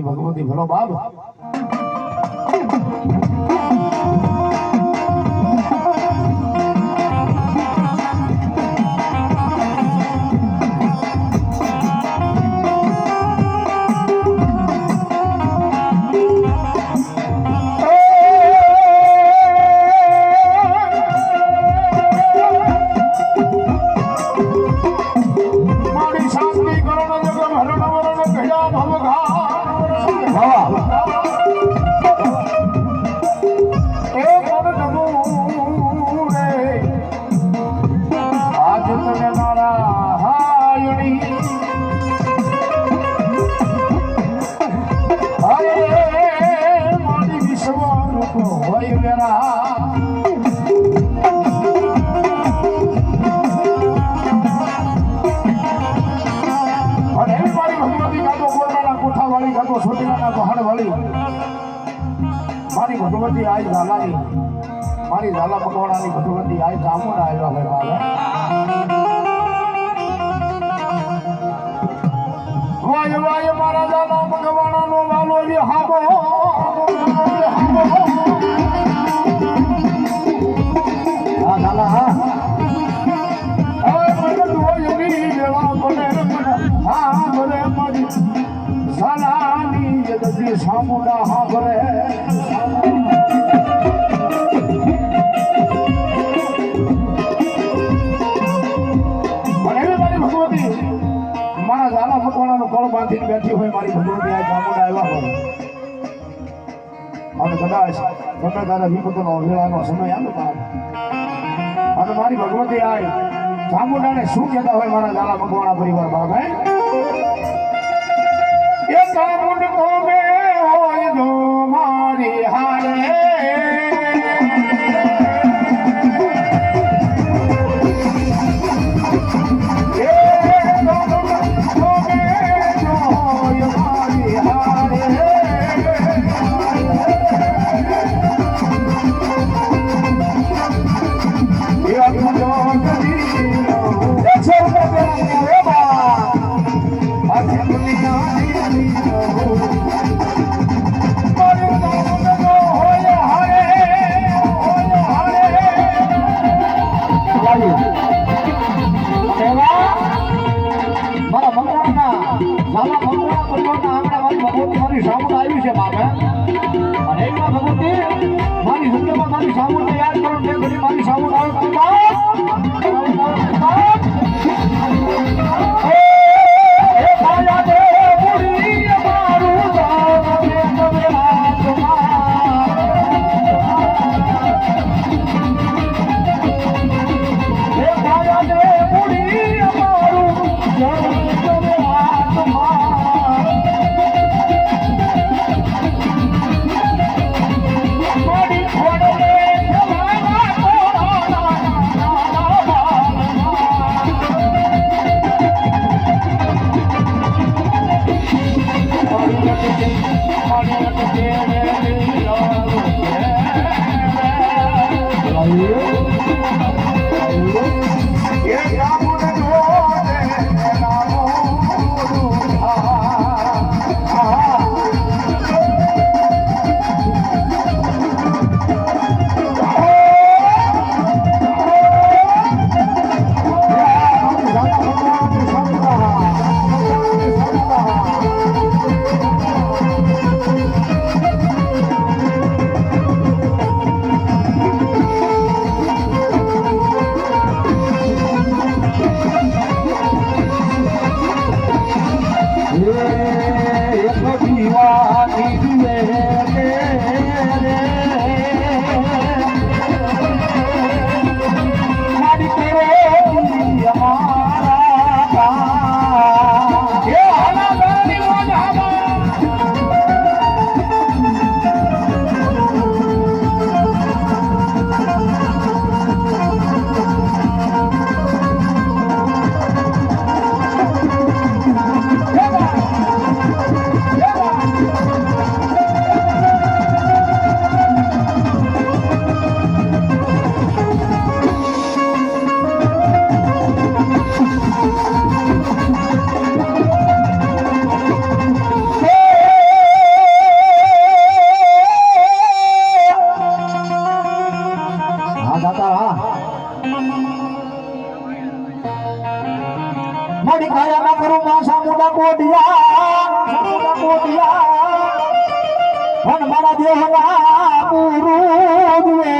ભગવતી ભલો બાપ મારી ભગવતી આજ ઝાલાની મારી ઝાલા પકવાડાની ભગવતી આજ જામુના આવ્યા હોય બાલે વાય વાય મારા ઝાલા પકવાડાનો વાલો જે હાબો હા ઝાલા હા મને હોય ની લેવા મને હા મને મારી ઝાલાની જગતી સામુડા હા ભરે મારા ઝાલા મકવાણાનો કળ બાંધીને બેઠી હોય મારી ભગવતી આ જામુડા આવ્યા હોય અને કદાચ ગમે તારા વિપતનો અવેળાનો સમય આવે અને મારી ભગવતી આ જામુડાને શું કહેતા હોય મારા ઝાલા મકવાણા પરિવાર બાપ હે એ જામુડ કોમે હોય જો મારી હારે Oh મારી સામુને યાદ કરો બે ઘડી મારી સામુન આવે મારી કાયા ના કરું માસા મોટા કોટિયા હન મારા દેહના પુરુષે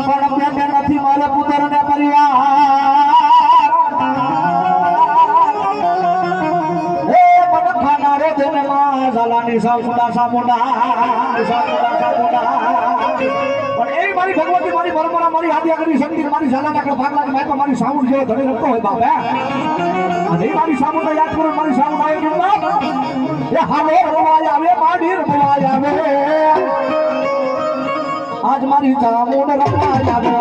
પણ પેટે નથી મારે પુત્ર ને પરિવાર એ મને ખાનારો જેને માં ઝાલાની સામુડા પણ એ મારી ભગવતી મારી પરમરા મારી આદ્યા કરી શક્તિ મારી ઝાલા નાખો ભાગલા મારી તો મારી સામુડ જેવો ધણી રખતો હોય બાપ અને મારી સામુડ યાદ કરો મારી સામુડ આવે કે બાપ એ હાલો રમવાય આવે માડી રમવાય આવે આજ મારી સામુડ રમવાય આવે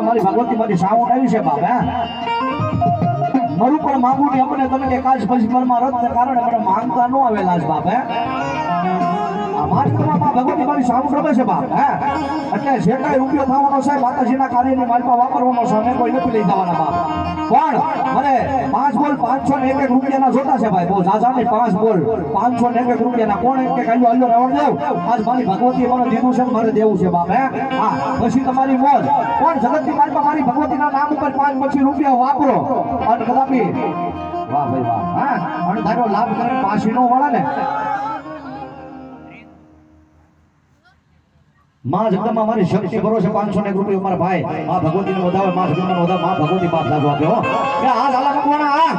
મારી ભગવતી મારી સાઉન્ડ આવી છે બાપ મારું પણ માંગુ ને આપણે તમે કે કાજ પછી પરમાં રથ ને કારણે મને માંગતા ન આવેલા છે બાપ ભગવતી મારી સાઉન્ડ રમે છે બાપ એટલે જે કઈ રૂપિયો થવાનો છે માતાજીના કાર્યની માલપા વાપરવાનો છે અમે કોઈ નથી લઈ જવાના બાપ પણ મને 5 બોલ 500 ને 1 રૂપિયાના જોતા છે ભાઈ બહુ ઝાઝા નહીં 5 બોલ 500 ને 1 રૂપિયાના કોણ એક કે કાલ્યો હલ્લો રવણ દેવ આજ મારી ભગવતી મને દીધું છે મારે દેવું છે બાપ હા પછી તમારી મોજ કોણ જગતની માલપા મારી ભગવતીના નામ ઉપર 5 પછી રૂપિયા વાપરો અને કદાપી વાહ ભાઈ વાહ હા અને તારો લાભ કરે પાછી નો વળે ને માં જગદંબા મારી શક્તિ ભરોસે 500 ને રૂપિયા મારા ભાઈ માં ભગવતીને વધાવે માં જગદંબાને વધાવે માં ભગવતી પાપ લાગો આપ્યો કે આ ઝાલા ભગવાના આ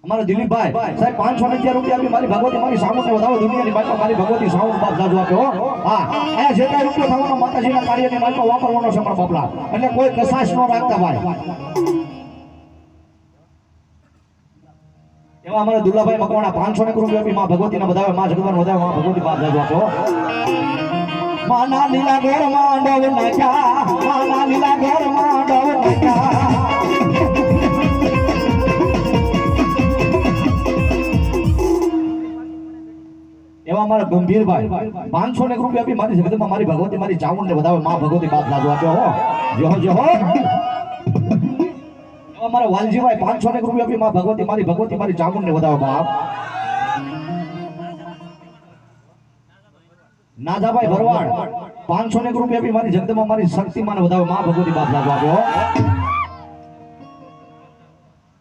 અમારા દિલીપભાઈ સાહેબ 511 રૂપિયા આપી મારી ભગવતી મારી સામુને વધાવો દુનિયાની બાઈમાં મારી ભગવતી સામુ બાપ જાજુ આપ્યો હા આ જે કાંઈ રૂપિયો થવાનો માતાજીના કાર્યની બાઈમાં વાપરવાનો છે મારા બાપલા એટલે કોઈ કસાશ ન રાખતા ભાઈ એવા અમારા દુલ્લાભાઈ મકવાણા 500 રૂપિયા આપી માં ભગવતીના વધાવે માં જગવાન વધાવે માં ભગવતી બાપ જાજુ આપ્યો માના લીલા ઘર માંડવ નાખ્યા માના લીલા ઘર માંડવ નાખ્યા એવા અમારા ગંભીરભાઈ 500 રૂપિયા આપી મારી જગતમાં મારી ભગવતી મારી ચામુંડને વધાવે માં ભગવતી બાપ જાજુ આપ્યો હો જો એવા અમારા વાલજીભાઈ 500 રૂપિયા આપી માં ભગવતી મારી ચામુંડને વધાવે બાપ નાજાભાઈ ભરવાડ 500 રૂપિયા આપી મારી જગતમાં મારી શક્તિમાન વધાવે માં ભગવતી બાપ જાજુ આપ્યો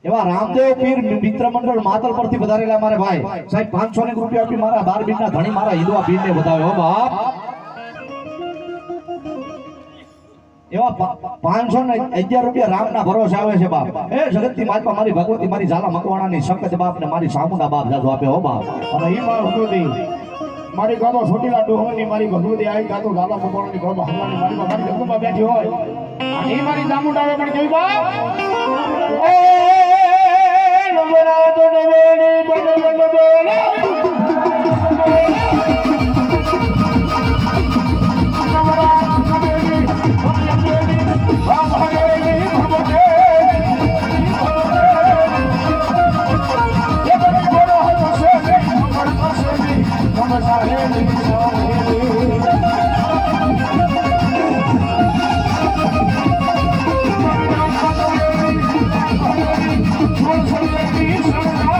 એવા રામદેવ પીર મિત્ર મંડળ માતલ પરથી વધારેલા મારે ભાઈ સાહેબ 500 રૂપિયા આપી મારા 12 બીટના ધણી મારા હિદવા પીરને વધાવ્યો બાપ એવા 511 રૂપિયા રામના ભરોસે આવે છે બાપ એ જગતની માલપા મારી ભગવતી મારી ઝાલા મકવાણાની શંકત બાપ ને મારી સામુના બાપ જાજો આપ્યો હો બાપ અને ઈ મારો ભગવતી મારી ગાતો છોટીલા ડોહરની મારી ભગવતી આવી ગાતો ઝાલા મકવાણાની ગોબ હલાની મારી જગતમાં બેઠી હોય અને ઈ મારી ચામુંડા પણ કેવી બાપ એ નમરા તો નવેડી બને Thank you.